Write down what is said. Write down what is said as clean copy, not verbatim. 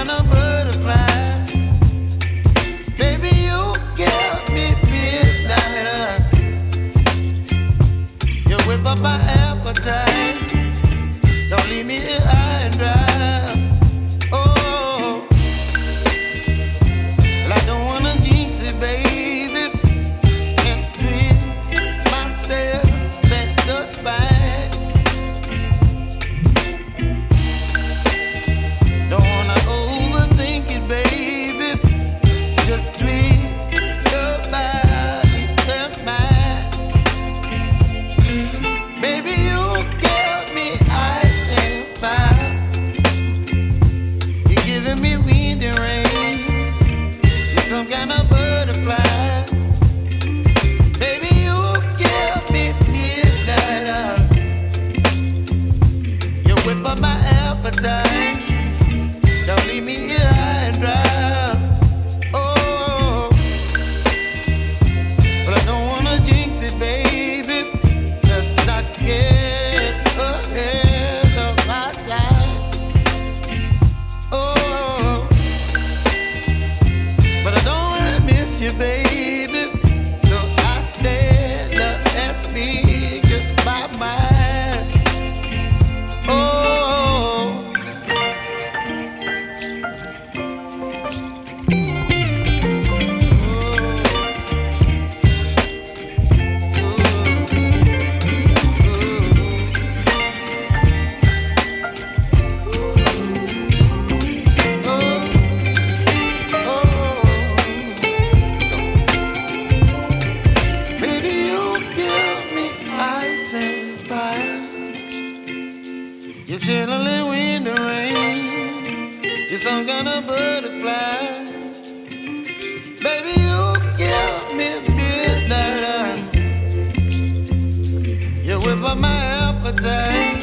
kind of butterfly. Baby, you give me midnight. You whip up my appetite. Don't leave me here high and dry. Oh, well, I don't wanna jinx it, baby. Can't twist myself at the spine. Don't wanna overthink it, baby. It's just twist your body and mine. Baby, you give me ice and fire. You're giving me wind and rain. You're some kind of butterfly. Baby, you give me midnight. You whip up my appetite. Don't leave me here high and dry. Oh, but I don't wanna jinx it, baby. Let's not get ahead of my time. Oh, but I don't wanna miss you, baby. So I stand up and speak my mind. Oh. You're chilling wind and rain. You're some kind of butterfly. Baby, you give me midnight. You whip up my appetite.